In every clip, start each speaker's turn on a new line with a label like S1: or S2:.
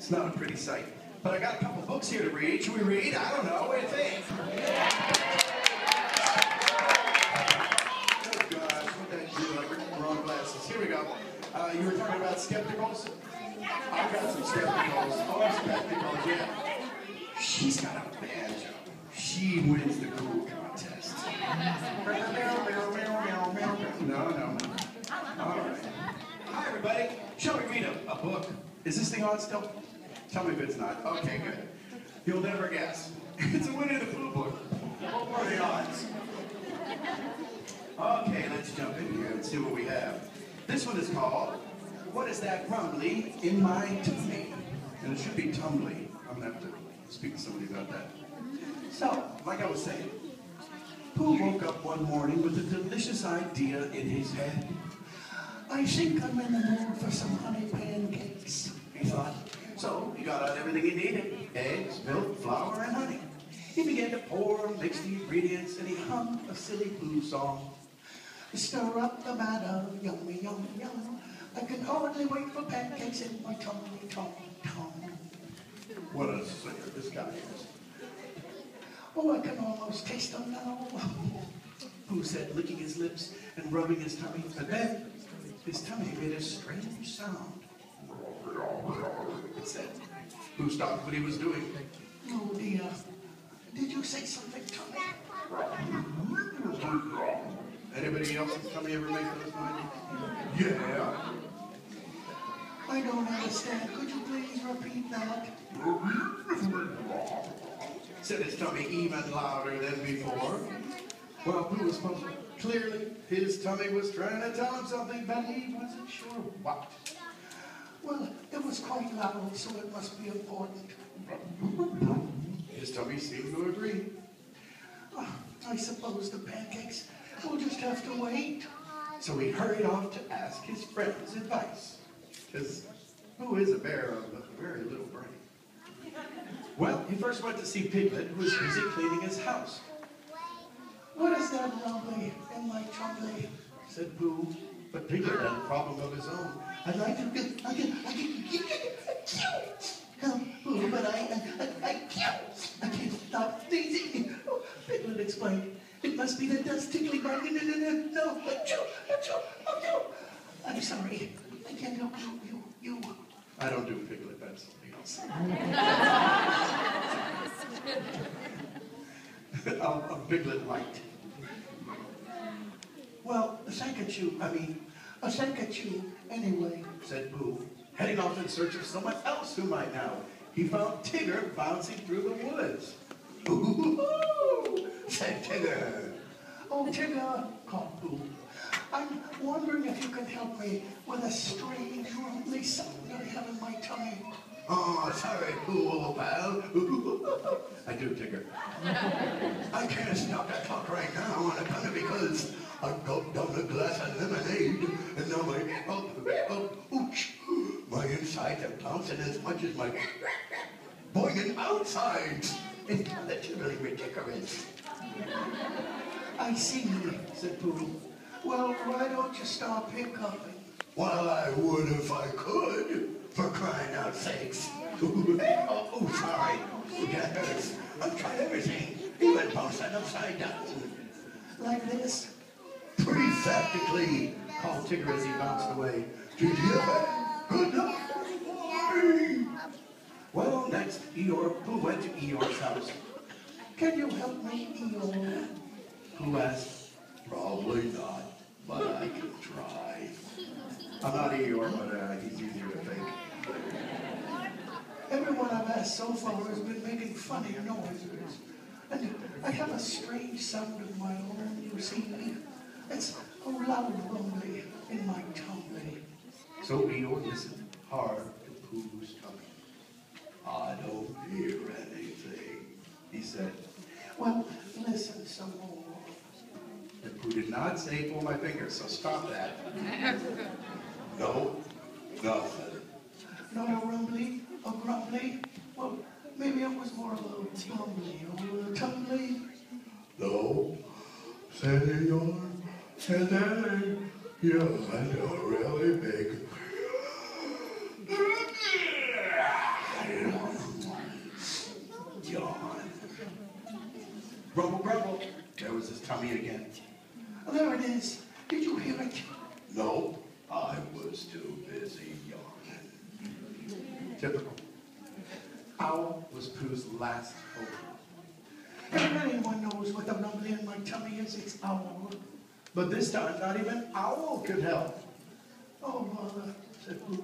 S1: It's not a pretty sight. But I got a couple books here to read. Should we read? I don't know. What do you think? Oh gosh, what did I do? I got the wrong glasses. Here we go. You were talking about skepticals? I've got some skepticals. Oh, spectacles, yeah. She's got a banjo. She wins the cool contest. No. All right. Hi, everybody. Shall we read a book? Is this thing on still? Tell me if it's not. Okay, good. You'll never guess. It's a Winnie the Pooh book. What were the odds? Okay, let's jump in here and see what we have. This one is called, What Is That Rumbly in My Tummy? And it should be tumbly. I'm going to have to speak to somebody about that. So, like I was saying, Pooh woke up one morning with a delicious idea in his head. I think I'm in the mood for some honey pancakes, he thought. So he got out everything he needed: eggs, milk, flour, and honey. He began to pour and mix the ingredients, and he hummed a silly Pooh song. Stir up the batter, yummy, yum, yum. I can hardly wait for pancakes in my tummy, tummy, tummy. What a singer this guy is. Oh, I can almost taste them now, Pooh said, licking his lips and rubbing his tummy. But then his tummy made a strange sound. It said. Pooh stopped what he was doing. Oh dear, did you say something, tummy? Anybody else's tummy ever make those noises? Yeah. I don't understand. Could you please repeat that? Said his tummy even louder than before. Well, Pooh was puzzled. Clearly, his tummy was trying to tell him something, but he wasn't sure what. Well, it was quite loud, so it must be important. His tummy seemed to agree. I suppose the pancakes will just have to wait. So he hurried off to ask his friend's advice. Because Pooh is a bear of a very little brain. Well, he first went to see Piglet, who was busy cleaning his house. What is that rumbly in my tummy? Said Pooh. But Piglet had a problem of his own. I'd like to Pooh, but I can't stop sneezing. Oh, Piglet explained. It must be the dust tickling my no. I'm sorry. I can't help you. I don't do Piglet, that's something else. A Piglet light. Well, thank you anyway, said Pooh, heading off in search of someone else who might know. He found Tigger bouncing through the woods. Ooh, said Tigger. Oh, Tigger, called Pooh. I'm wondering if you can help me with a strange, rumbly sound I have in my tummy. Oh, sorry, Pooh, old pal. I do, Tigger. I can't stop that talk right now on account of because I gulped down a glass of lemonade, and now my insides are bouncing as much as my boinging outsides. It's literally ridiculous. I see, said Pooh. Well, why don't you stop hiccuping? Well, I would if I could, for crying out sakes. Oh, sorry. That hurts. I've tried everything, even bouncing upside down. Like this? Prefectically, called Tigger as he bounced away. Did you hear that? Good enough. Well, next, Pooh went to Eeyore's house. Can you help me, Eeyore? Pooh asked. Probably not, but I can try. I'm not Eeyore, but he's easier to fake. Everyone I've asked so far has been making funny noises. And I have a strange sound of my own, you see. It's a loud rumbly in my tummy. So Eeyore listened hard to Pooh's tummy. I don't hear anything, he said. Well, listen some more. And Pooh did not say pull my finger, so stop that. No, nothing. Not a rumbly, a grumbly? Well, maybe it was more of a tumbly or a tumbly. No, said Eeyore. And then you had a really big honey again. There it is. Did you hear it? No, I was too busy yawning. Typical. Owl was Pooh's last hope. And anyone knows what the rumbling in my tummy is, it's Owl. But this time, not even Owl could help. Oh, Mother, said Pooh.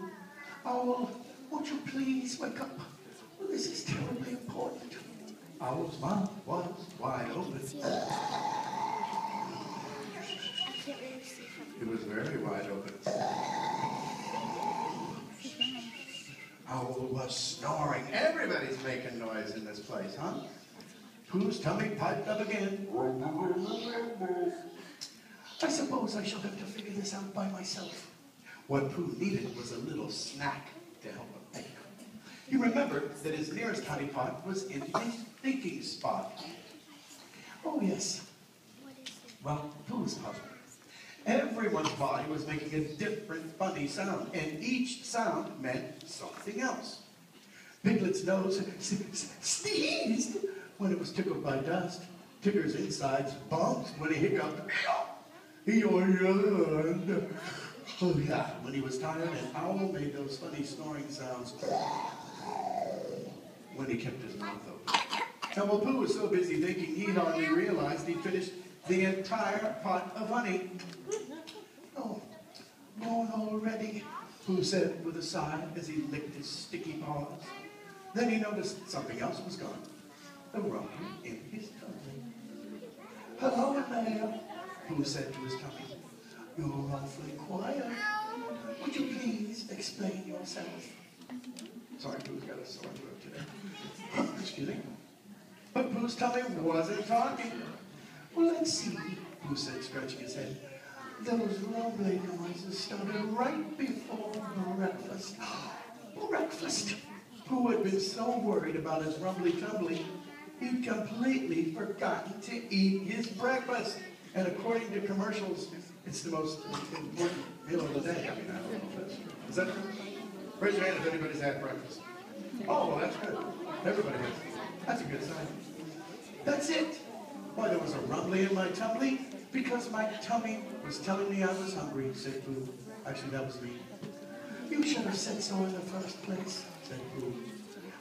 S1: Owl, won't you please wake up? This is terribly important. Owl's mouth was wide open. It was very wide open. Owl was snoring. Everybody's making noise in this place, huh? Pooh's tummy piped up again. I suppose I shall have to figure this out by myself. What Pooh needed was a little snack to help him think. He remembered that his nearest honey pot was in his thinking spot. Oh, yes. Well, Pooh's puzzled. Everyone's body was making a different funny sound, and each sound meant something else. Piglet's nose sneezed when it was tickled by dust. Tigger's insides bumped when he hiccuped. He yawned. Oh yeah, when he was tired, and Owl made those funny snoring sounds when he kept his mouth open. Now, while Pooh was so busy thinking, he hardly realized he'd finished the entire pot of honey. Oh, gone already, Pooh said with a sigh as he licked his sticky paws. Then he noticed something else was gone. The rumbling in his tummy. Hello there, Pooh said to his tummy. You're awfully quiet. Would you please explain yourself? Sorry, Pooh's got a sore throat today. Excuse me. But Pooh's tummy wasn't talking. Well, let's see, Pooh said, scratching his head. Those rumbling noises started right before breakfast. Breakfast! Pooh had been so worried about his rumbly-tumbly, he'd completely forgotten to eat his breakfast. And according to commercials, it's the most important meal of the day. I mean, I don't know if that's true. Is that true? Raise your hand if anybody's had breakfast. Oh, well, that's good. Everybody has. That's a good sign. That's it. Why, there was a rumbly in my tumbly because my tummy was telling me I was hungry, said Pooh. Actually, that was me. You should have said so in the first place, said Pooh.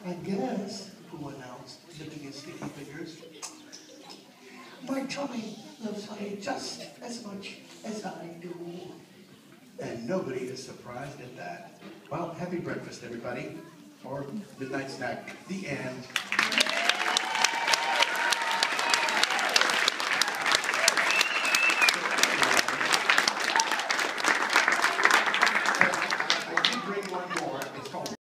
S1: I guess, Pooh announced, licking his sticky fingers. My tummy loves honey just as much as I do. And nobody is surprised at that. Well, happy breakfast, everybody. Or midnight snack. The end.